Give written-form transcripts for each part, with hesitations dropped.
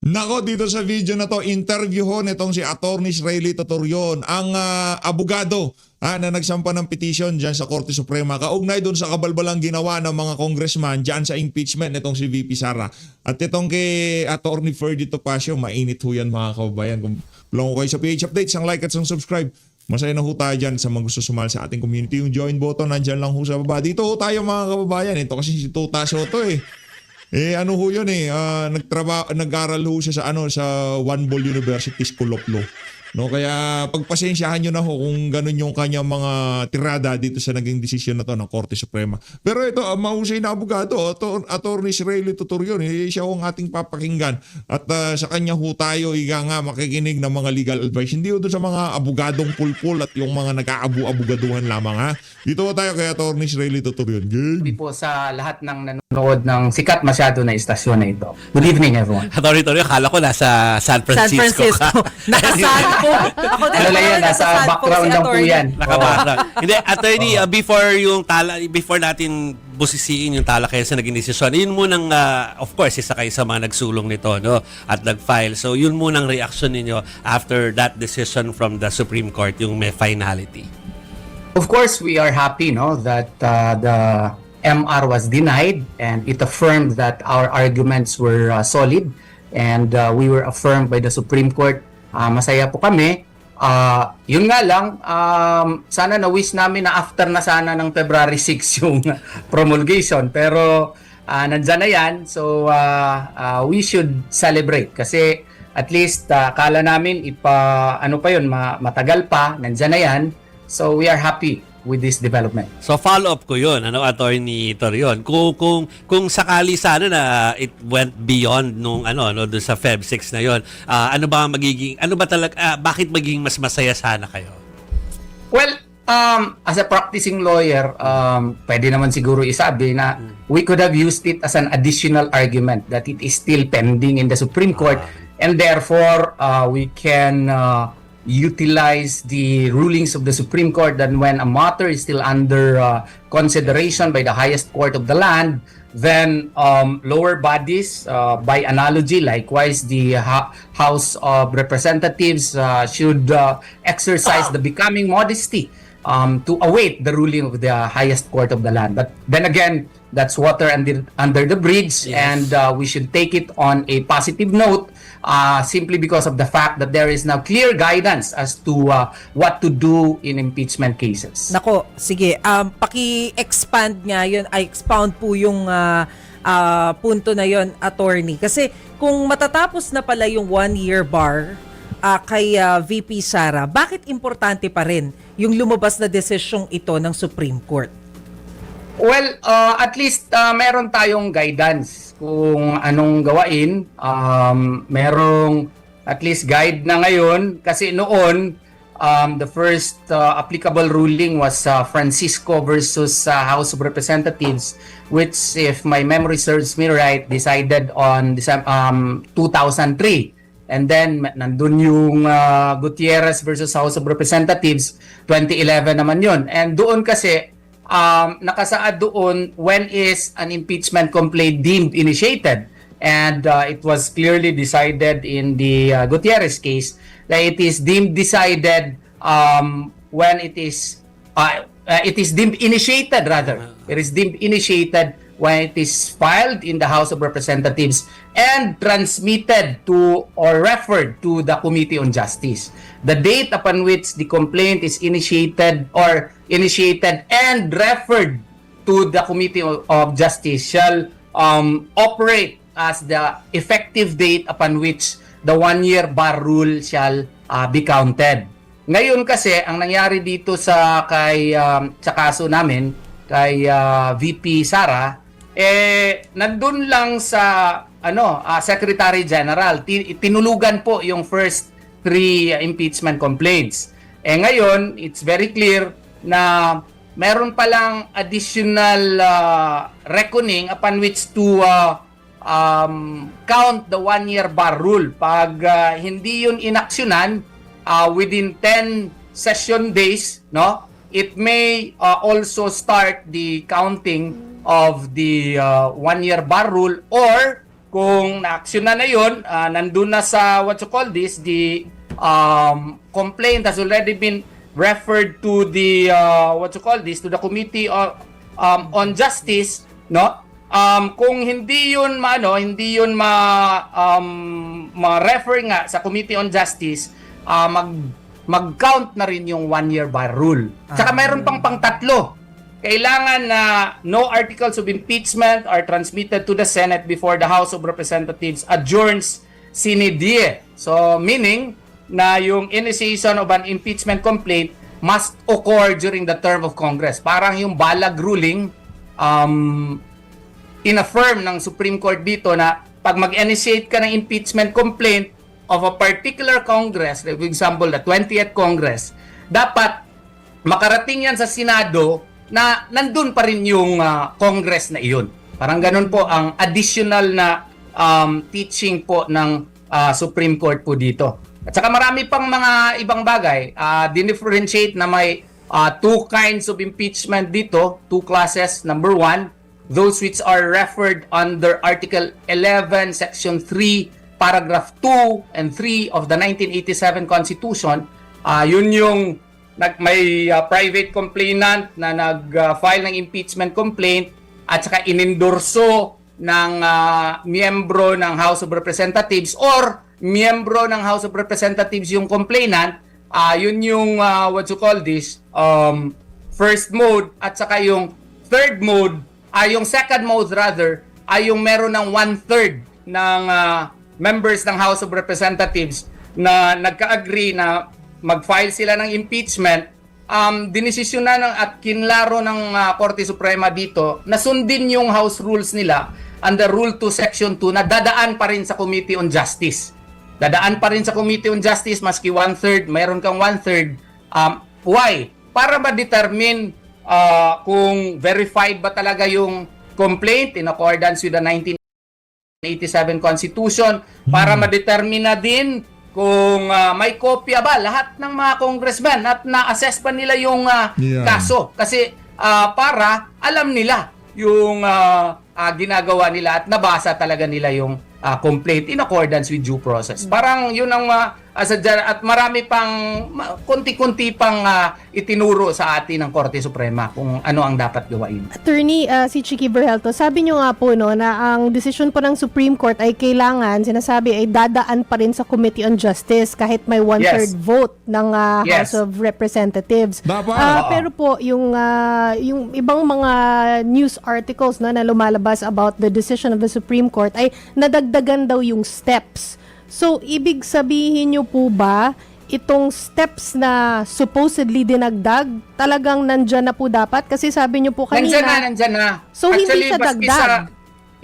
Nako, dito sa video na to, interview ho nitong si Attorney Shrely Tuturion, ang abogado na nagsampa ng petition dyan sa Korte Suprema kaugnay doon sa kabalbalang ginawa ng mga congressman dyan sa impeachment nitong si VP Sara. At itong kay Attorney Ferdy Topacio, mainit ho yan mga kababayan. Kung lang ko kayo sa PH Updates, ang like at ang subscribe. Masaya na ho tayo dyan sa mga gusto sumali sa ating community. Yung join button, nandyan lang ho sa baba. Dito ho tayo mga kababayan. Ito kasi si Tuta Soto eh. Ano ho yun nag-aral ho siya sa One Ball University School of Law. No, kaya pagpasensyahan nyo na ho kung ganun yung kanyang mga tirada dito sa naging desisyon na to ng Korte Suprema. Pero ito, mahusay na abogado, Attorney Shrely Tuturion, siya ho ang ating papakinggan. At sa kanya ho tayo makikinig ng mga legal advice. Hindi ho doon sa mga abogadong pulpul at yung mga nag-aabu-abogaduhan lamang ha. Dito ho tayo kay Attorney Shrely Tuturion. Hindi po sa lahat ng nanonood ng sikat masyado na istasyon na ito. Good evening everyone. Attorney Tuturion, akala ko nasa San Francisco ka. Nakasan po. Ako din Ano lang yan, nasa background lang po yan. Nakabackground. Hindi, attorney, before natin busisiin yung talakayan sa naging desisyon, yun munang, of course, isa kayo sa mga nagsulong nito, no? At nag-file. So, yun munang reaction ninyo after that decision from the Supreme Court, yung may finality. Of course, we are happy that the MR was denied and it affirmed that our arguments were solid and we were affirmed by the Supreme Court. Masaya po kami. Yun nga lang, sana na-wish namin na after na sana ng February 6 yung promulgation. Pero nandyan na yan. So, we should celebrate. Kasi at least, akala namin, matagal pa. Nandyan na yan. So, we are happy with this development. So follow-up ko yun, Attorney Tuturion. Kung sakali sana na it went beyond nung doon sa Feb 6 na yon, bakit magiging mas masaya sana kayo? Well, as a practicing lawyer, pwede naman siguro isabi na we could have used it as an additional argument that it is still pending in the Supreme Court and therefore we can utilize the rulings of the Supreme Court that when a matter is still under consideration by the highest court of the land, then lower bodies, by analogy, likewise the House of Representatives should exercise the becoming modesty to await the ruling of the highest court of the land. But then again, that's water under the bridge, yes. And we should take it on a positive note, simply because of the fact that there is now clear guidance as to what to do in impeachment cases. Nako, sige. Paki-expand nga yun. Expound po yung punto na yun, attorney. Kasi kung matatapos na pala yung 1-year bar kay VP Sara, bakit importante pa rin yung lumabas na desisyong ito ng Supreme Court? Well, at least meron tayong guidance kung anong gawain. Merong at least guide na ngayon kasi noon the first applicable ruling was Francisco versus House of Representatives, which, if my memory serves me right, decided on 2003. And then nandun yung Gutierrez versus House of Representatives, 2011 naman yun. And doon kasi nakasaad doon when is an impeachment complaint deemed initiated, and it was clearly decided in the Gutierrez case that it is deemed decided when it is deemed initiated, rather it is deemed initiated when it is filed in the House of Representatives and transmitted to or referred to the Committee on Justice. The date upon which the complaint is initiated and referred to the Committee of Justice shall operate as the effective date upon which the 1-year bar rule shall be counted. Ngayon kasi, ang nangyari dito sa kaso namin, kay VP Sara, nandun lang sa Secretary General, tinulugan po yung first 3 impeachment complaints. Ngayon, it's very clear na meron palang additional reckoning upon which to count the 1-year bar rule. Pag hindi yun inaksyonan within 10 session days, it may also start the counting of the 1-year bar rule, or kung na-action na yun, nandun na sa what you call this, the complaint has already been referred to the what you call this, to the Committee on Justice, no? Kung hindi yun ma-refer nga sa Committee on Justice, mag-count na rin yung 1-year bar rule. Saka mayroon pang pangtatlo. Kailangan na no articles of impeachment are transmitted to the Senate before the House of Representatives adjourns sine die. So meaning na yung initiation of an impeachment complaint must occur during the term of Congress. Parang yung balag ruling in-affirm ng Supreme Court dito na pag mag-initiate ka ng impeachment complaint of a particular Congress, for example, the 20th Congress, dapat makarating yan sa Senado na nandun pa rin yung Congress na iyon. Parang ganun po ang additional na teaching po ng Supreme Court po dito. At saka marami pang mga ibang bagay. Dinifferentiate na may two kinds of impeachment dito, two classes. Number one, those which are referred under Article 11, Section 3, Paragraph 2 and 3 of the 1987 Constitution. Yun yung may private complainant na nag-file ng impeachment complaint at saka inendorso ng miyembro ng House of Representatives or miyembro ng House of Representatives yung complainant, yun yung what you call this, first mode, at saka yung third mode, yung second mode rather, ay yung meron ng 1/3 ng members ng House of Representatives na nagka-agree na mag-file sila ng impeachment. Dinesisyon na at kinlaro ng Korte Suprema dito na sundin yung House rules nila under Rule 2 Section 2 na dadaan pa rin sa Committee on Justice. Dadaan pa rin sa Committee on Justice maski 1/3, mayroon kang 1/3. Why? Para ma-determine kung verified ba talaga yung complaint in accordance with the 1987 Constitution, para ma-determine na din kung may kopya ba lahat ng mga congressman at na-assess pa nila yung kaso. Kasi para alam nila yung ginagawa nila at nabasa talaga nila yung complaint in accordance with due process. Parang yun ang at marami pang konti-konti pang itinuro sa atin ng Korte Suprema kung ano ang dapat gawain. Attorney, si Chiqui Berhelto, sabi nyo nga po no, na ang desisyon po ng Supreme Court ay kailangan, sinasabi ay dadaan pa rin sa Committee on Justice kahit may 1/3 vote ng House of Representatives. Pero po, yung ibang mga news articles no, na lumalabas about the decision of the Supreme Court ay nadagdagan daw yung steps. So, ibig sabihin nyo po ba, itong steps na supposedly dinagdag, talagang nandyan na po dapat? Kasi sabi nyo po kanina... Nandyan na. So, actually, hindi siya dagdag?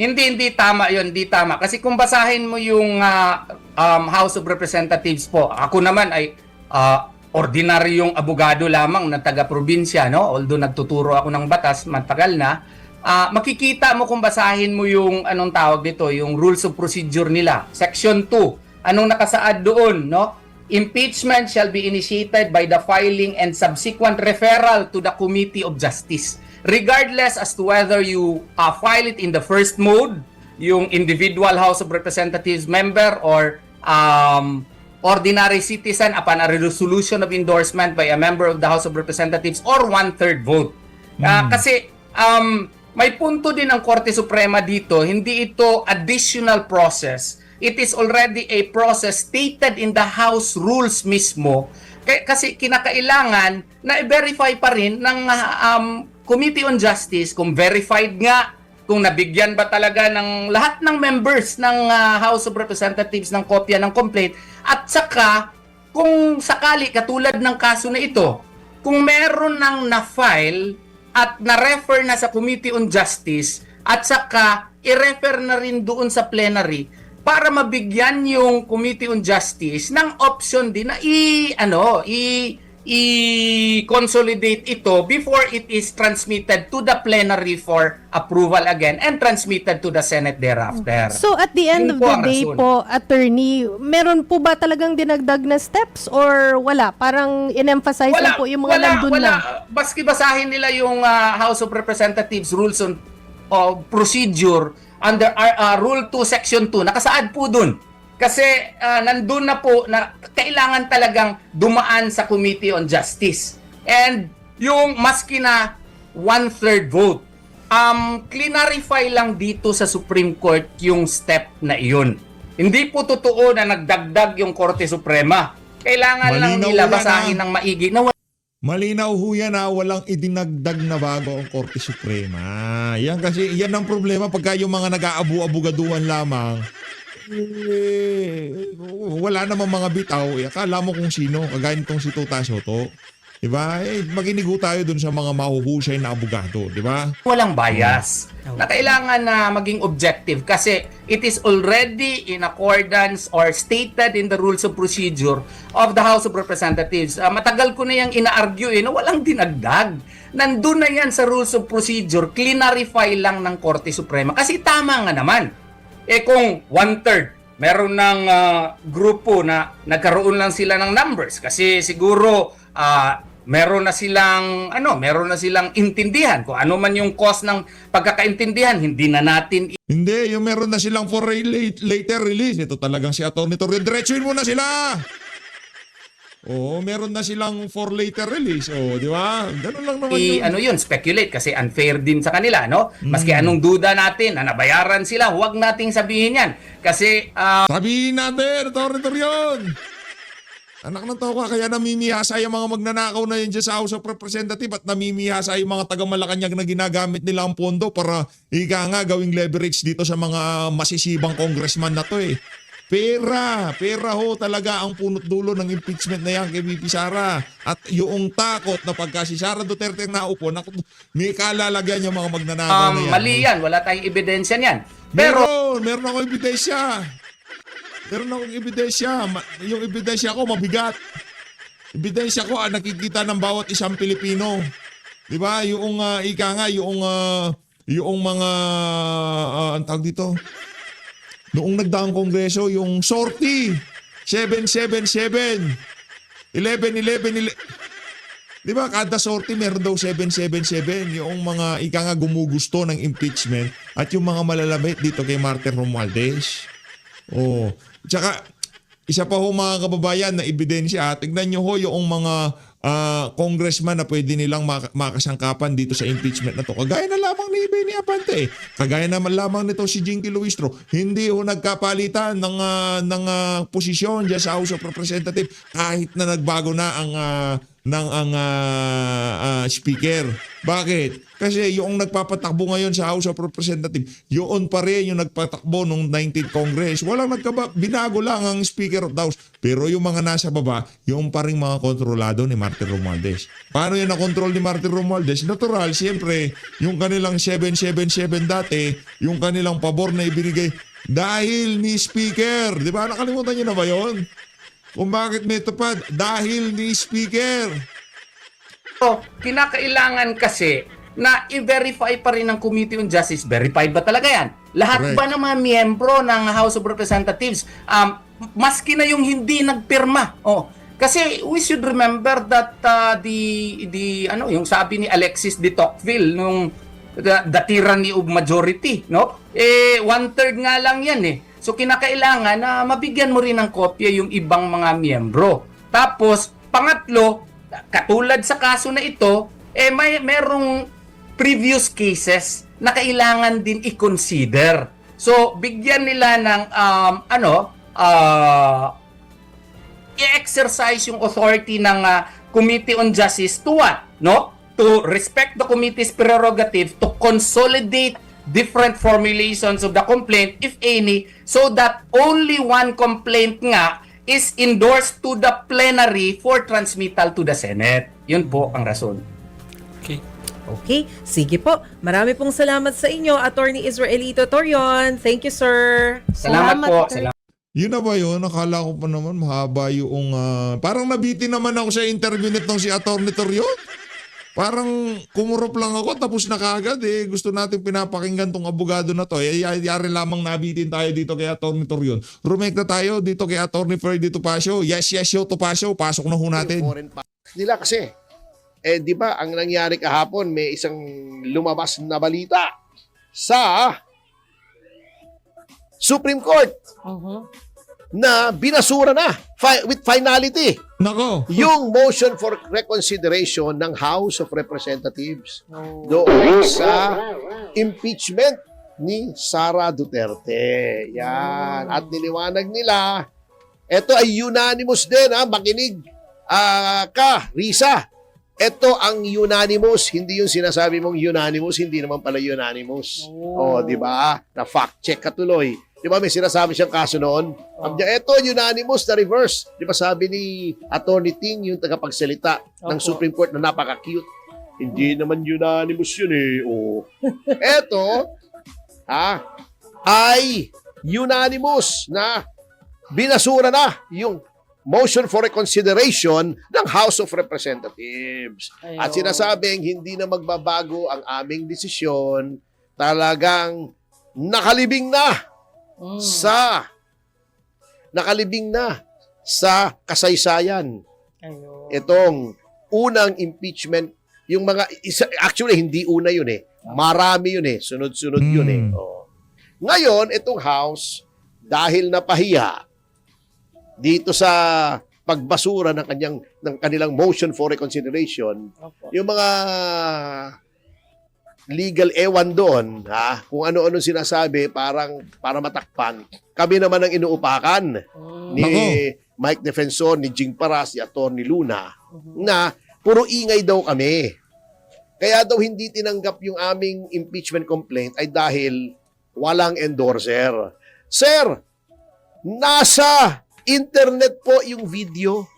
Hindi tama yun, hindi tama. Kasi kung basahin mo yung House of Representatives po, ako naman ay ordinaryong abogado lamang na taga-probinsya, no? Although nagtuturo ako ng batas, matagal na. Makikita mo kung basahin mo yung anong tawag dito, yung rules of procedure nila. Section 2, anong nakasaad doon, no? Impeachment shall be initiated by the filing and subsequent referral to the Committee of Justice. Regardless as to whether you file it in the first mode, yung individual House of Representatives member or ordinary citizen upon a resolution of endorsement by a member of the House of Representatives or 1/3 vote. Kasi may punto din ang Korte Suprema dito, hindi ito additional process. It is already a process stated in the House rules mismo. Kasi kinakailangan na i-verify pa rin ng Committee on Justice kung verified nga, kung nabigyan ba talaga ng lahat ng members ng House of Representatives ng kopya ng complaint, at saka kung sakali katulad ng kaso na ito, kung meron ng na-file at na-refer na sa Committee on Justice at saka i-refer na rin doon sa plenary para mabigyan yung Committee on Justice ng option din na i-consolidate ito before it is transmitted to the plenary for approval again and transmitted to the Senate thereafter. So at the end of the day po, attorney, meron po ba talagang dinagdag na steps or wala? Parang in-emphasize lang po yung mga nandun na. Baski basahin nila yung House of Representatives rules on procedure, under Rule 2 Section 2, nakasaad po dun. Kasi nandun na po na kailangan talagang dumaan sa Committee on Justice. And yung maski na 1/3 vote, clarify lang dito sa Supreme Court yung step na iyon. Hindi po totoo na nagdagdag yung Korte Suprema. Kailangan lang Malinaw nila yan, basahin ng maigi na Malinaw ho yan na walang idinagdag na bago ang Korte Suprema. Yan kasi, yan ang problema pagka yung mga nag-aabu-abugaduhan lamang, wala namang mga bitaw. Akala mo kung sino, kagaya nitong si Tuta Soto. Diba? Makinig ho tayo dun sa mga mahuhusay na abogado. Diba? walang bias. Na kailangan na maging objective kasi it is already in accordance or stated in the rules of procedure of the House of Representatives. Matagal ko na yung ina-argue na walang dinagdag. Nandun na yan sa rules of procedure, clarify lang ng Korte Suprema. Kasi tama nga naman. Kung 1/3, meron ng grupo na nagkaroon lang sila ng numbers kasi siguro meron na silang intindihan kung ano man yung cause ng pagkakaintindihan, hindi na natin Hindi, yung meron na silang for later release. Ito talagang si Atty. Torion. Diretsuin mo na sila! Oo, meron na silang for later release. Oo, di ba? Ganun lang naman yun. speculate kasi unfair din sa kanila, no? Maski anong duda natin na nabayaran sila, huwag nating sabihin yan. Kasi Sabihin natin, Atty. Torion! Anak ng toka, kaya namimihasa yung mga magnanakaw na yun dyan sa House of Representatives at namimihasa yung mga taga-Malacanang na ginagamit nila ang pondo para gawing leverage dito sa mga masisibang congressman na to eh. Pera ho talaga ang punot dulo ng impeachment na yan kay VP Sara. At yung takot na pagka si Sara Duterte naupo, may kalalagyan yung mga magnanakaw na yan. mali yan, wala tayong ebidensya niyan. Pero Meron ako ebidensya. Yung ebidensya ko mabigat. Ebidensya ko nakikita ng bawat isang Pilipino. 'Di ba? Yung yung mga ang tawag dito. Noong nagdaang kongreso, yung sortie 777 11 'Di ba? Kada sortie meron daw 777 yung mga gumugusto ng impeachment at yung mga malalabit dito kay Martin Romualdez. Oh, tsaka isa pa ho mga kababayan na ebidensya, tignan nyo ho yung mga congressman na pwede nilang makasangkapan dito sa impeachment na to. Kagaya na lamang ni Benny Abante, kagaya naman lamang nito si Jinky Luistro, hindi ho nagkapalitan ng posisyon dyan sa House of Representatives kahit na nagbago na ang speaker. Bakit? Kasi yung nagpapatakbo ngayon sa House of Representatives, yun pa rin yung nagpatakbo nung 19th Congress. Binago lang ang Speaker of the House. Pero yung mga nasa baba, yung pa rin mga kontrolado ni Martin Romualdez. Paano yan na-control ni Martin Romualdez? Natural, siyempre, yung kanilang 777 dati, yung kanilang pabor na ibinigay dahil ni Speaker. Di ba? Nakalimutan niyo na ba yun? Kung bakit may tupad? Dahil ni Speaker. kinakailangan kasi na i-verify pa rin ng Committee on Justice. Verified ba talaga yan? Lahat Correct. ba ng mga miyembro ng House of Representatives, maski na yung hindi nagpirma? Kasi we should remember that yung sabi ni Alexis de Tocqueville nung the tyranny of majority, no? 1/3 nga lang yan eh. So kinakailangan na mabigyan mo rin ng kopya yung ibang mga miyembro. Tapos, pangatlo, katulad sa kaso na ito, merong previous cases na kailangan din i-consider. So, bigyan nila ng i-exercise yung authority ng Committee on Justice to what? No? To respect the committee's prerogative to consolidate different formulations of the complaint, if any, so that only one complaint nga is endorsed to the plenary for transmittal to the Senate. Yun po ang rason. Okay. Okay, sige po. Marami pong salamat sa inyo, Attorney Israelito Torion. Thank you, sir. Salamat po. sir. Salamat. Yun na ba yun? Nakala ko pa naman mahaba yung... parang nabitin naman ako sa interview nitong si Atty. Torion. Parang kumurop lang ako tapos na kaagad eh. Gusto natin pinapakinggan tong abogado na to. Yari lamang nabitin tayo dito kay Atty. Torion. Rumekta tayo dito kay Atty. Ferdy Topacio. Yes, yo, Topacio. Pasok na ho natin. Foreign nila kasi. Di ba, ang nangyari kahapon, may isang lumabas na balita sa Supreme Court na binasura na with finality Nako. yung motion for reconsideration ng House of Representatives doon sa impeachment ni Sara Duterte. Yan. At niliwanag nila, ito ay unanimous din, ha? Makinig ka, Risa. Ito ang unanimous, hindi yung sinasabi mong unanimous, hindi naman pala unanimous. Di ba? Na fact check ka tuloy. Di ba may sinasabi siyang kaso noon? Ito unanimous na reverse. Di ba sabi ni Attorney Ting, yung tagapagsalita ng Supreme Court na napaka-cute. Hindi naman unanimous yun eh. Ito ay unanimous na binasura na yung motion for reconsideration ng House of Representatives. At sinasabing hindi na magbabago ang aming desisyon, talagang nakalibing na sa kasaysayan. Itong unang impeachment, yung mga actually hindi una yun eh. Marami yun eh. Sunod-sunod yun eh. Ngayon, itong House, dahil napahiya dito sa pagbasura ng kanilang motion for reconsideration, yung mga legal ewan doon, kung ano-ano sinasabi para matakpan, kami naman ang inuupakan ni Mike Defensor, ni Jing Paras, ni Atty. Luna, na puro ingay daw kami. Kaya daw hindi tinanggap yung aming impeachment complaint ay dahil walang endorser. Sir, nasa internet po yung video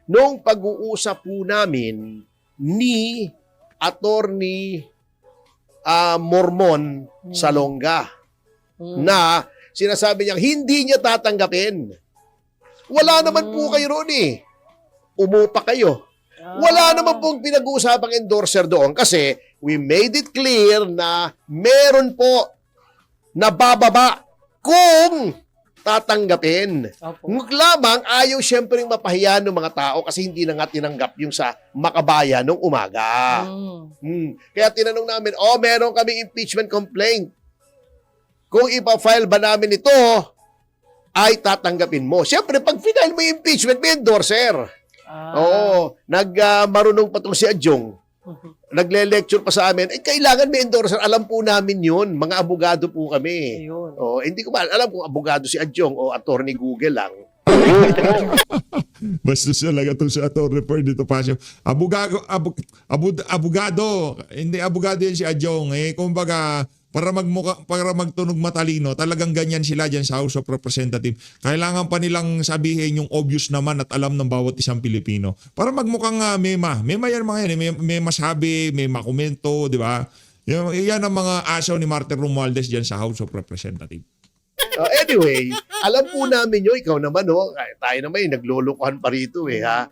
nung pag-uusap po namin ni Attorney Mormon Salonga na sinasabi niya hindi niya tatanggapin. Wala naman po kayo roon eh. Umupa kayo. Wala naman pong pinag-uusapang endorser doon kasi we made it clear na meron po na bababa kung tatanggapin. Nguk lamang ayaw siyempre mapahiya ng mga tao kasi hindi na nga tinanggap yung sa Makabayan nung umaga. Kaya tinanong namin, meron kami impeachment complaint. Kung ipa-file ba namin ito, ay tatanggapin mo. Siyempre, pag final mo yung impeachment, may endorser. Marunong pa itong si Adjong. Nagle-lecture pa sa amin, kailangan may endorser. Alam po namin yun. Mga abogado po kami. Hindi ko alam kung abogado si Adjong o attorney Google lang. Basta talaga itong si Atty. Dito Pasio. Abogado. Hindi abogado yan si Adjong. Kumbaga, para magtunog matalino, talagang ganyan sila dyan sa House of Representatives. Kailangan pa nilang sabihin yung obvious naman at alam ng bawat isang Pilipino. Para magmukhang mema. Mema yan mga yan. May masabi, may makomento, di ba? Yan ang mga asaw ni Martin Romualdez dyan sa House of Representatives. Anyway, alam po namin yun. Ikaw naman, tayo naman naglulukuhan pa rito ha.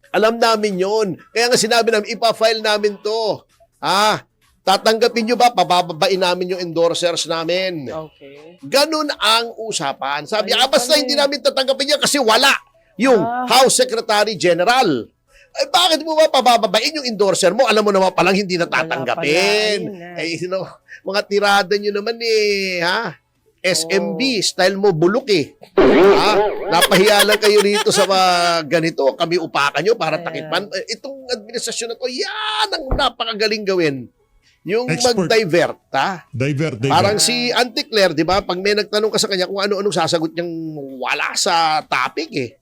Alam namin yun. Kaya nga sinabi namin, ipa-file namin to. Tatanggapin nyo ba? Pabababain namin yung endorsers namin. Ganun ang usapan. Sabi, basta hindi namin tatanggapin yan kasi wala yung House Secretary General. Bakit mo ba pabababain yung endorser mo? Alam mo naman palang hindi natatanggapin. Mga tirada nyo naman SMB, style mo bulok Napahiya lang kayo rito sa ganito. Kami upakan nyo para takipan. Itong administrasyon na to, yan ang napakagaling gawin. Yung mag-divert, Divert. Parang si Auntie Claire, di ba? Pag may nagtanong ka sa kanya kung ano-anong sasagot niyang wala sa topic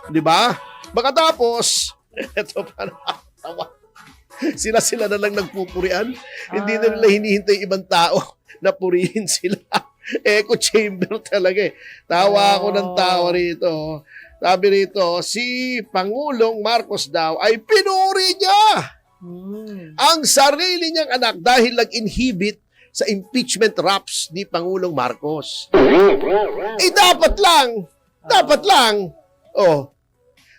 di ba? Baka tapos, eto pa tawa. Sila na lang nagpupurian. Hindi na nila hinihintay ibang tao na purihin sila. Echo chamber talaga Tawa ako ng tawa rito. Sabi rito, si Pangulong Marcos daw ay pinuri niya ang sarili niyang anak dahil nag-inhibit sa impeachment raps ni Pangulong Marcos. Dapat lang.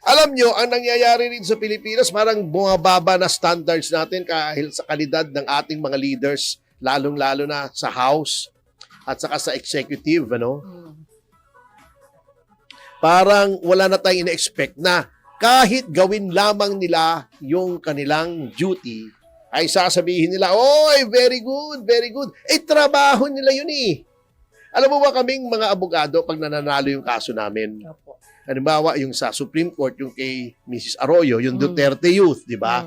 Alam nyo, ang nangyayari rin sa Pilipinas, parang bumababa na standards natin dahil sa kalidad ng ating mga leaders, lalong-lalo na sa House at saka sa Executive, Parang wala na tayong ina-expect na kahit gawin lamang nila yung kanilang duty, ay sasabihin nila, oy, very good, very good. Trabaho nila yun eh. Alam mo ba kaming mga abogado, pag nananalo yung kaso namin, Opo. halimbawa yung sa Supreme Court, yung kay Mrs. Arroyo, yung Duterte Youth, di ba?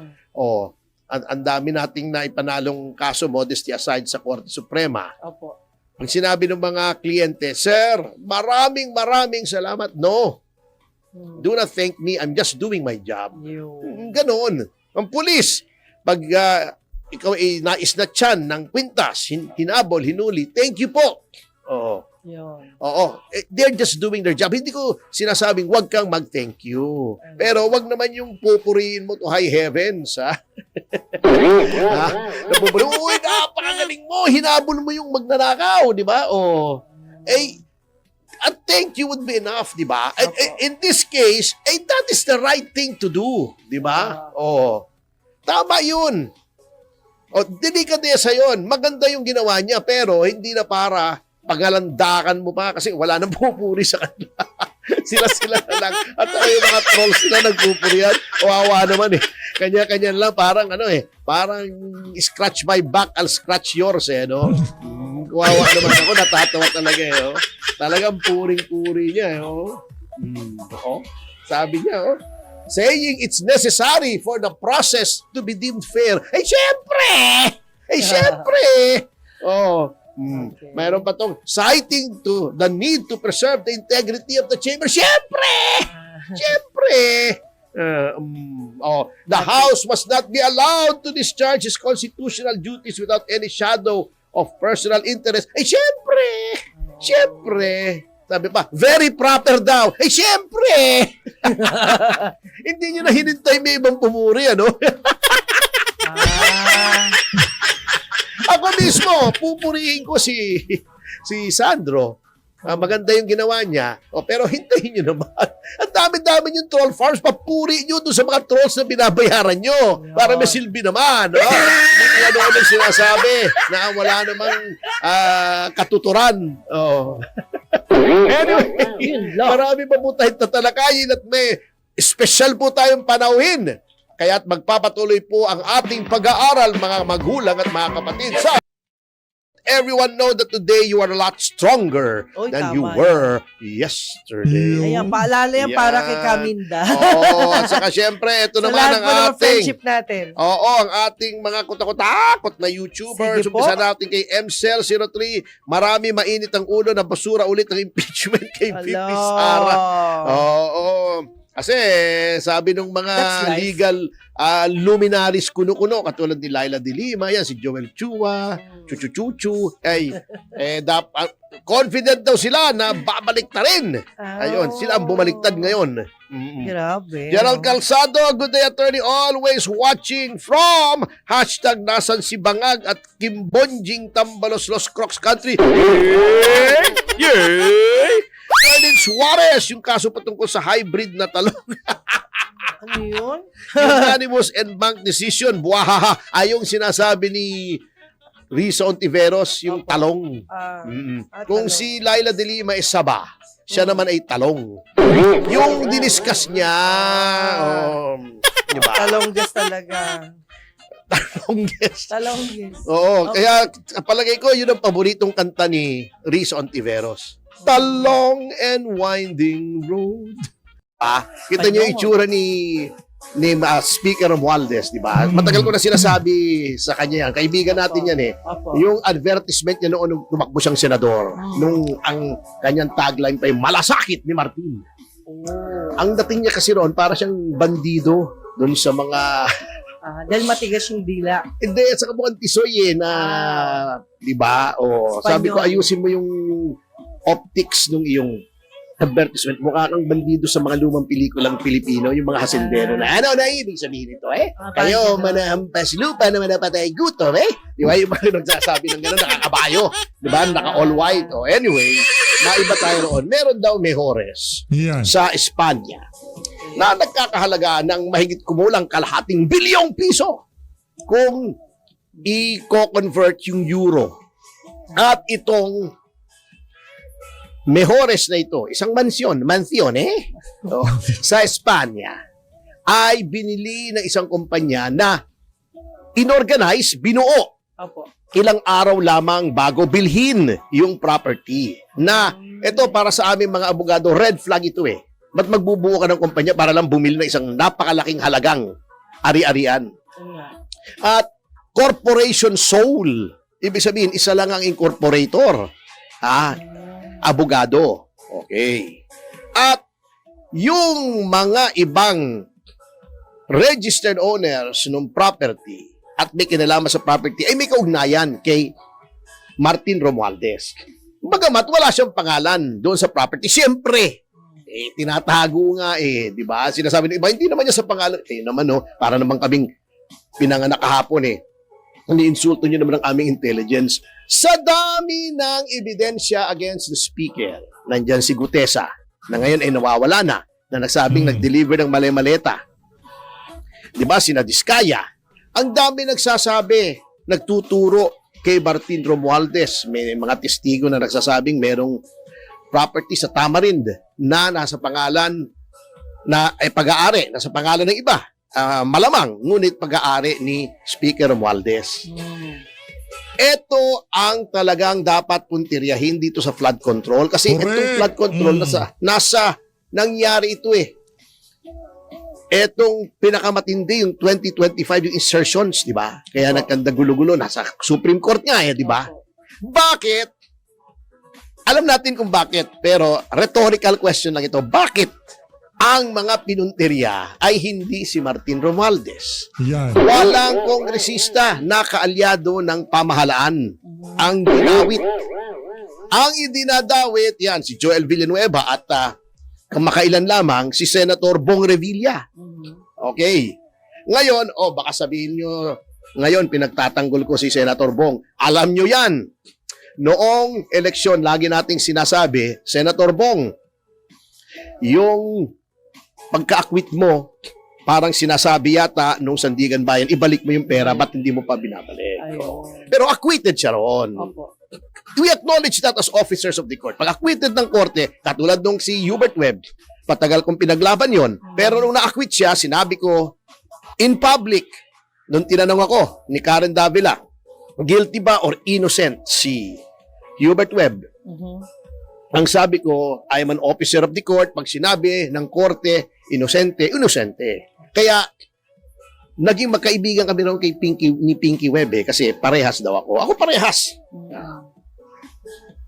Ang dami nating naipanalong kaso, modesty aside, sa Korte Suprema. Opo. Ang sinabi ng mga kliyente, Sir, maraming salamat. No, do not thank me. I'm just doing my job. Ganon. Ang pulis, pag ikaw ay naisnatchan ng kwintas, hinabol, hinuli, thank you po. Oo. They're just doing their job. Hindi ko sinasabing wag kang mag-thank you. Pero wag naman yung pupurihin mo to high heavens, ha? Napupuri, uy, napakagaling mo. Hinabol mo yung magnanakaw, di ba? A thank you would be enough, di ba? In this case, that is the right thing to do, di ba? Tama yun. Delikadesa yun. Maganda yung ginawa niya, pero hindi na para pagalandakan mo pa kasi wala nang pupuri sa kanila. Sila na lang. At yung mga trolls sila nagpupurihan. Wawa naman eh. Kanya-kanya lang parang parang scratch my back, I'll scratch yours no? Wawa naman ako, natatawa talaga Talagang puring-puri niya Sabi niya saying it's necessary for the process to be deemed fair. Syempre! Okay. Mayroon pa tong citing to the need to preserve the integrity of the chamber. Syempre! The House must not be allowed to discharge its constitutional duties without any shadow of personal interest. Syempre! Sabi pa, very proper daw. Syempre! Hindi nyo na hinintay may ibang pumuri, Ako mismo, pupurihin ko si Sandro. Maganda yung ginawa niya. Pero hintayin nyo naman. Ang dami-dami yung troll farms. Papuri nyo doon sa mga trolls na binabayaran nyo. Para may silbi naman. Hindi nyo ano sinasabi na wala namang katuturan. Anyway, marami pa po tayong tatalakayin at may special po tayong panauhin. Kaya't magpapatuloy po ang ating pag-aaral, mga magulang at mga kapatid. Sa everyone know that today you are a lot stronger than you were yesterday. Ayan, paalala yan para kay Kaminda. At saka syempre, ito Sa naman lahat ang po ng ating friendship natin. ang ating mga kutakot na YouTubers. Sige po. Umpisa natin kay MCell03. Marami mainit ang ulo na basura ulit ng impeachment kay VP Sara. Kasi sabi ng mga That's life. legal luminaries kuno-kuno katulad ni Laila de Lima, yan si Joel Chua, Chuchu, confident daw sila na babalik na rin. Ayun, sila ang bumaliktad ngayon. Grabe. Gerald Calzado, good day attorney, always watching from #nasan si Bangag at Kimbonjing Tambalos Los Crocs Country. Ferdinand Suarez, yung kaso patungkol sa hybrid na talong. Ano yun? Unanimous and bank decision. Buwahaha. Ayong sinasabi ni Risa Ontiveros, yung talong. Kung talong. si Laila de Lima ay saba, siya naman ay talong. Yung diniskas niya, diba? Talongges talaga. Talongges. Talongges. Oo, kaya palagay ko, yun ang paboritong kanta ni Risa Ontiveros. Talong and winding road. Kita niyo yung itsura ni Speaker Romualdez, di ba? Matagal ko na sinasabi sa kanya yan. Kaibigan natin yan Opo. Yung advertisement niya noon nung tumakbo siyang senador. Nung ang kanyang tagline pa yung malasakit ni Martin. Ang dating niya kasi roon, para siyang bandido doon sa mga... Dahil matigas yung dila. Hindi, sa kabukan tisoy na... Di ba? Sabi ko, ayusin mo yung optics nung iyong advertisement. Mukha kang bandido sa mga lumang pelikulang Pilipino, yung mga hasindero na ano na ibig sabihin ito kayo manahampas lupa na manapatay gutom di ba yung mga nagsasabi ng gano'n, nakakabayo, di ba, naka all white. Anyway, maiba tayo roon. Meron daw mejores sa Espanya na nagkakahalaga ng mahigit kumulang kalahating bilyong piso kung i-convert yung euro. At itong mejores na ito, isang mansyon sa Espanya, ay binili ng isang kumpanya na inorganize, binuo. Opo. Ilang araw lamang bago bilhin yung property. Na ito para sa aming mga abogado, red flag ito eh. Ba't magbubuo ka ng kumpanya para lang bumili ng isang napakalaking halagang ari-arian? Yun nga. At corporation soul. Ibig sabihin, isa lang ang incorporator. Abogado. Okay. At yung mga ibang registered owners ng property at may kinalaman sa property ay may kaugnayan kay Martin Romualdez. Bagamat wala siyang pangalan doon sa property. Siyempre, tinatago nga di ba? Sinasabi ng iba, hindi naman niya sa pangalan. Naman para naman kaming pinanganak kahapon Ini-insulto niyo naman ang aming intelligence. Sa dami ng ebidensya against the speaker, nandyan si Gutesa, na ngayon ay nawawala na nagsabing nag-deliver ng mali-maleta. Di ba? Sina Diskaya. Ang dami nagsasabi, nagtuturo kay Martin Romualdez. May mga testigo na nagsasabing merong property sa Tamarind na nasa pangalan na pag-aari, nasa pangalan ng iba. Malamang, ngunit pag-aari ni Speaker Romualdez. Ito ang talagang dapat puntiryahin dito sa flood control kasi Correct. itong flood control nasa nangyari ito Etong pinakamatindi yung 2025 yung insertions, di ba? Kaya nagkanda gulo-gulo nasa Supreme Court nga di ba? Bakit? Alam natin kung bakit, pero rhetorical question lang ito. Bakit ang mga pinuntirya ay hindi si Martin Romualdez? Yan. Walang kongresista na kaalyado ng pamahalaan ang dinawit. Ang idinadawit, yan, si Joel Villanueva at kamakailan lamang si Senator Bong Revilla. Okay. Ngayon, baka sabihin nyo, ngayon pinagtatanggol ko si Senator Bong. Alam nyo yan. Noong eleksyon, lagi nating sinasabi, Senator Bong, yung pagka-acquit mo, parang sinasabi yata nung Sandigan Bayan, ibalik mo yung pera, ba't hindi mo pa binabalik? Ayun. Pero acquitted siya roon. Opo. We acknowledge that as officers of the court. Pag acquitted ng korte, katulad nung si Hubert Webb, patagal kong pinaglaban yon. Pero nung na-acquit siya, sinabi ko, in public, nung tinanong ako ni Karen Davila, guilty ba or innocent si Hubert Webb? Ang sabi ko, I am an officer of the court. Pag sinabi ng korte, inosente, inosente. Kaya, naging magkaibigan kami rin ni Pinky Webb kasi parehas daw ako. Ako parehas.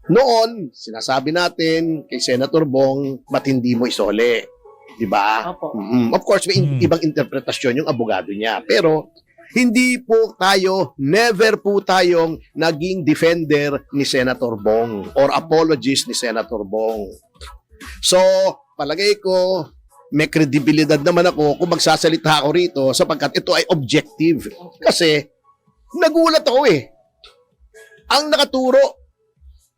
Noon, sinasabi natin kay Senator Bong, ba't hindi mo isole? Di ba? Opo. Of course, may ibang interpretasyon yung abogado niya. Pero, hindi po tayo, never po tayong naging defender ni Senator Bong or apologist ni Senator Bong. So, palagay ko, may kredibilidad naman ako kung magsasalita ako rito sapagkat ito ay objective. Kasi, nagulat ako Ang nakaturo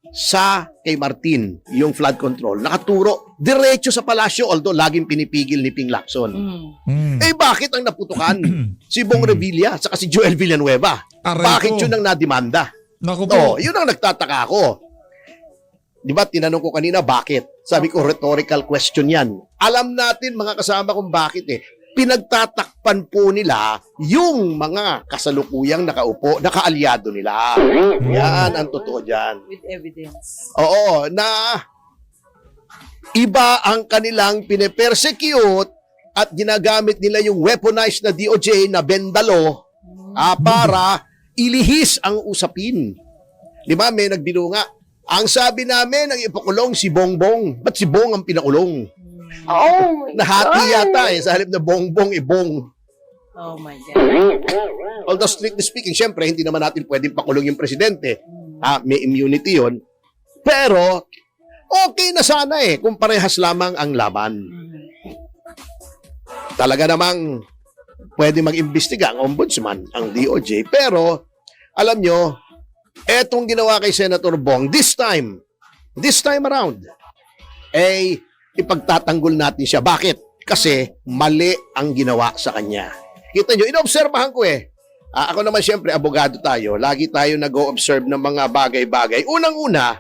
sa kay Martin, yung flood control, nakaturo diretso sa palasyo, although laging pinipigil ni Ping Lacson. Bakit ang naputukan? Si Bong Revilla at si Joel Villanueva. Aray Bakit ko. yun ang nadimanda? Naku po. Yun ang nagtataka ako. Di ba, tinanong ko kanina, bakit? Sabi ko, rhetorical question yan. Alam natin, mga kasama, kung bakit pinagtatakpan po nila yung mga kasalukuyang nakaupo, nakaalyado nila. Yan ang totoo dyan. With evidence. Oo, na iba ang kanilang pine-persecute at ginagamit nila yung weaponized na DOJ na bendalo para ilihis ang usapin. Di ba, may nagbiro nga, ang sabi namin, ang ipakulong si Bongbong. Ba't si Bong ang pinakulong? Nahati yata sa halip na Bongbong, Bong. Oh my God. Although strictly speaking, syempre, hindi naman natin pwedeng pakulong yung presidente. May immunity yon. Pero, okay na sana kung parehas lamang ang laban. Talaga namang pwede mag-imbestiga ang ombudsman, ang DOJ. Pero, alam nyo, etong ginawa kay Senator Bong, this time around, ipagtatanggol natin siya. Bakit? Kasi mali ang ginawa sa kanya. Kita nyo, inobserbahan ko ako naman siyempre, abogado tayo. Lagi tayo nag-o-observe ng mga bagay-bagay. Unang-una,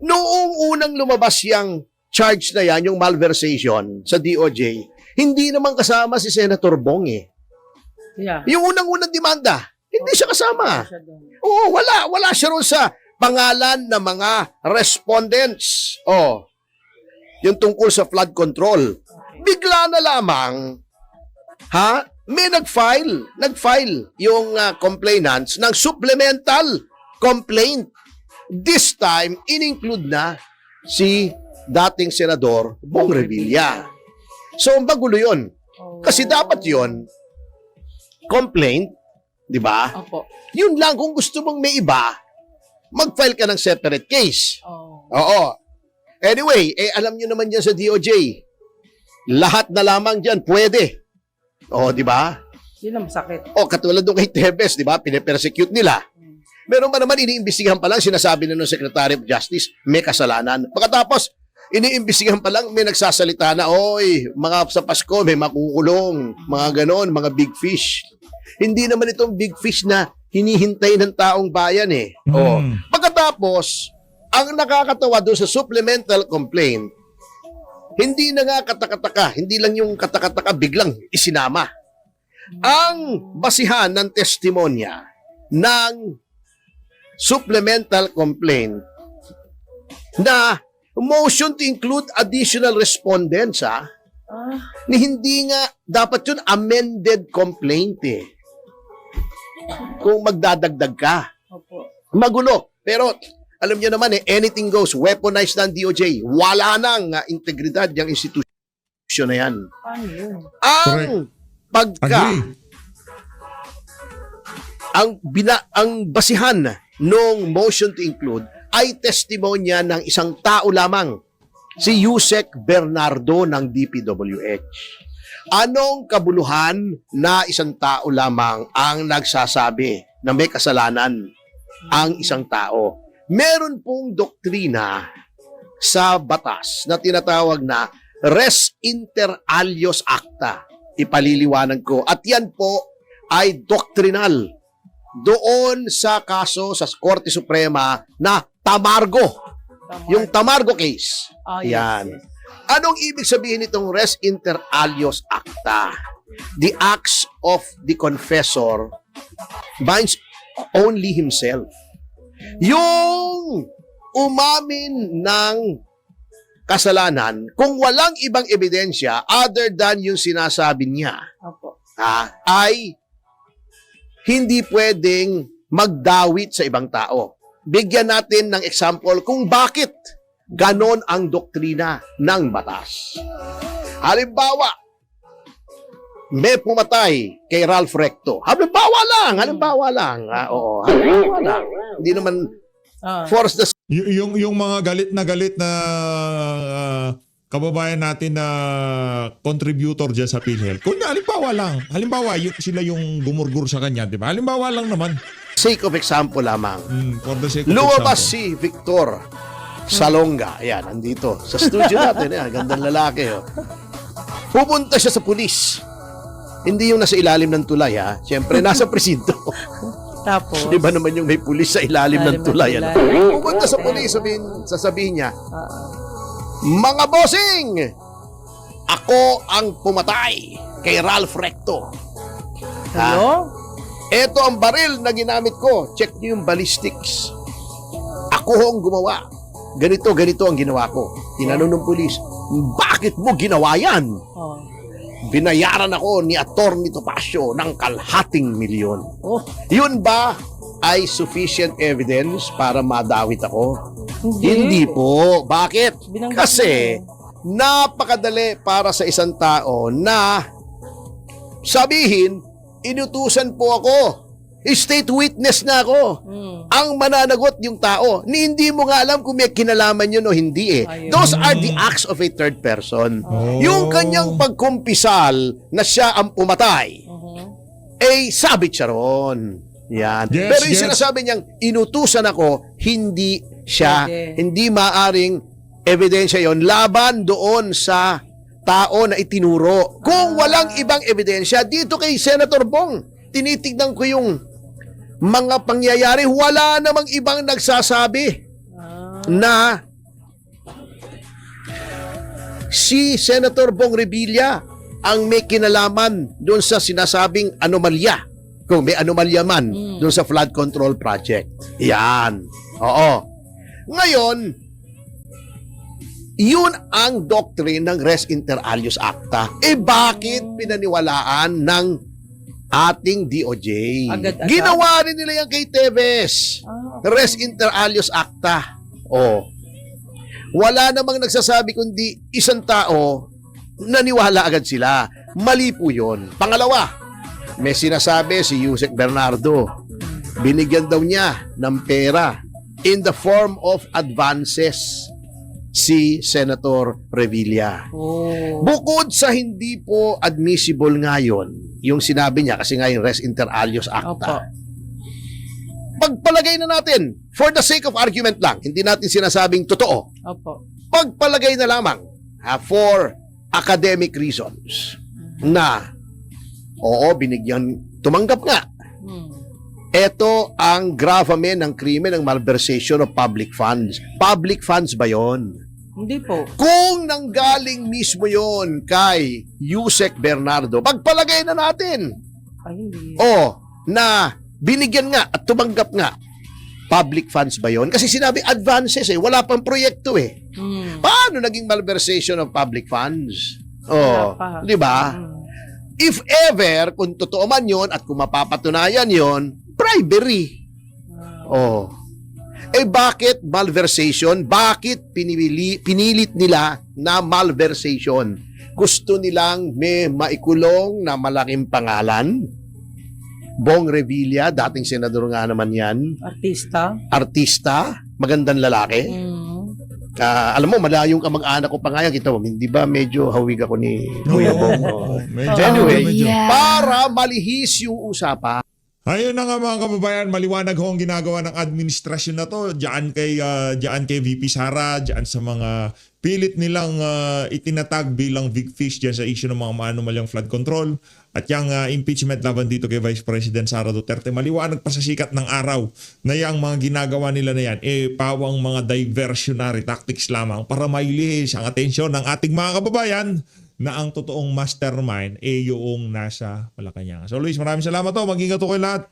noong unang lumabas yung charge na yan, yung malversation sa DOJ, hindi naman kasama si Senator Bong Yeah. Yung unang-unang demanda, Hindi siya kasama. Siya doon. Oo, wala siya ron sa pangalan ng mga respondents. Yung tungkol sa flood control. Bigla na lamang, may nag-file yung complainants ng supplemental complaint. This time, in-include na si dating Senador Bong Revilla. So, magulo yun. Kasi dapat yun, complaint, di ba? Opo. Yun lang, kung gusto mong may iba, mag-file ka ng separate case. Oh. Oo. Anyway, alam nyo naman dyan sa DOJ, lahat na lamang dyan, pwede. Di ba? Yun ang masakit. Katulad nung kay Tebes, di ba? Pinapersecute nila. Meron ba naman, iniimbestigahan pa lang, sinasabi na ng Secretary of Justice, may kasalanan. Pagkatapos, iniimbestigahan pa lang, may nagsasalita na, mga sa Pasko, may makukulong, mga ganon, mga big fish. Hindi naman itong big fish na hinihintay ng taong bayan eh. Pagkatapos, ang nakakatawa doon sa supplemental complaint, hindi na nga katakataka, hindi lang yung katakataka biglang isinama. Ang basihan ng testimonya ng supplemental complaint na motion to include additional respondents ni hindi nga dapat yun amended complaint kung magdadagdag ka. Opo. Magulo. Pero alam niyo naman anything goes, weaponized ng DOJ. Wala nang integridad yung institusyon na yan. Paano yun? Ang Agree. ang basihan nung motion to include ay testimonya ng isang tao lamang, si Yusek Bernardo ng DPWH. Anong kabuluhan na isang tao lamang ang nagsasabi na may kasalanan ang isang tao? Meron pong doktrina sa batas na tinatawag na Res Inter Alios Acta. Ipaliliwanag ko. At yan po ay doktrinal doon sa kaso sa Korte Suprema na Tamargo. Yung Tamargo case. Yes, Yan. yes. Anong ibig sabihin nitong Res Inter Alios Acta? The acts of the confessor binds only himself. Yung umamin ng kasalanan, kung walang ibang ebidensya other than yung sinasabi niya, Opo. ay hindi pwedeng magdawit sa ibang tao. Bigyan natin ng example kung bakit ganon ang doktrina ng batas. Halimbawa, may pumatay kay Ralph Recto. Halimbawa lang. Halimbawa lang. Hindi naman force the Yung mga galit na kababayan natin na contributor dyan sa PhilHealth. Kung halimbawa lang, sila yung gumurgur sa kanya, di ba? Halimbawa lang naman. sake of example lamang. For the sake of Lumabas example. si Victor Salonga. Ayan, nandito. Sa studio natin. Ayan, gandang lalaki. Pupunta siya sa pulis. Hindi yung nasa ilalim ng tulay, ha? Siyempre, nasa presinto. Tapos, Di ba naman yung may pulis sa ilalim ng tulay? Ano? Pupunta sa pulis, sasabihin niya, mga bossing, ako ang pumatay kay Ralph Recto. hello? Ito ang baril na ginamit ko. Check niyo yung ballistics. Ako ang gumawa. Ganito ang ginawa ko. Tinanong ng pulis, bakit mo ginawa yan? Oh. Binayaran ako ni Atty. Topacio ng 250,000. Oh. Yun ba ay sufficient evidence para madawit ako? Hindi po. Bakit? Binanggit Kasi napakadali para sa isang tao na sabihin, inutusan po ako. State witness na ako. Ang mananagot yung tao. Hindi mo nga alam kung may kinalaman yun o hindi eh. Ayun. Those are the acts of a third person. Oh. Yung kanyang pagkumpisal na siya ang pumatay, sabit siya ron. Yan. Yes, Pero yung yes. sinasabi niyang inutusan ako, hindi siya, Pwede. hindi maaring ebidensya yon laban doon sa tao na itinuro. Kung walang ibang ebidensya, dito kay Senator Bong, tinitignan ko yung mga pangyayari, wala namang ibang nagsasabi na si Senator Bong Revilla ang may kinalaman doon sa sinasabing anomalya Kung may anomalya man doon sa flood control project. Yan. Oo. Ngayon, yun ang doctrine ng Res Inter Alios Acta. Bakit pinaniwalaan ng ating DOJ? Agad-agad. Ginawa rin nila yan kay Teves. Res Inter Alios Acta. Wala namang nagsasabi kundi isang tao, naniwala agad sila. Mali po yun. Pangalawa, may sinasabi si Yusek Bernardo, binigyan daw niya ng pera in the form of advances si Senator Revilla. Bukod sa hindi po admissible ngayon, yung sinabi niya, kasi nga yung Res Inter Alios Acta, pagpalagay na natin, for the sake of argument lang, hindi natin sinasabing totoo, Opo. pagpalagay na lamang for academic reasons na oo, binigyan, tumanggap nga. Ito ang gravamen ng krimen ng malversation of public funds. Public funds ba yon? Hindi po. Kung nanggaling mismo yon kay Yusek Bernardo, pagpalagay na natin. Ay, hindi. Na binigyan nga at tumanggap nga. Public funds ba yon? Kasi sinabi advances wala pang proyekto Paano naging malversation of public funds? Wala pa. Di ba? If ever, kung totoo man yon at kung mapapatunayan yon, bribery. Bakit malversation? Bakit pinilit nila na malversation? Gusto nilang may maikulong na malaking pangalan? Bong Revilla, dating senador nga naman yan. Artista, magandang lalaki. Alam mo, malayong kamag-anak ko pa nga yan. Kita mo, hindi ba medyo hawig ako ni Kuya Bong? Anyway, para malihis yung usapan. Ayun na nga mga kababayan, maliwanag ho ang ginagawa ng administrasyon na to. Diyan kay VP Sara, diyan sa mga pilit nilang itinatag bilang big fish diyan sa issue ng mga maanumalyang flood control. At yung impeachment laban dito kay Vice President Sara Duterte, maliwanag pa sa sikat ng araw na yung mga ginagawa nila na yan, pawang mga diversionary tactics lamang para mailihis ang atensyon ng ating mga kababayan na ang totoong mastermind yung nasa Malacanang. So Luis, maraming salamat to. Mag-ingat to kayo lahat.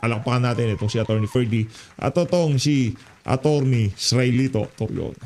Alakpakan natin itong si Attorney Ferdy at itong si Attorney Srailito Torion.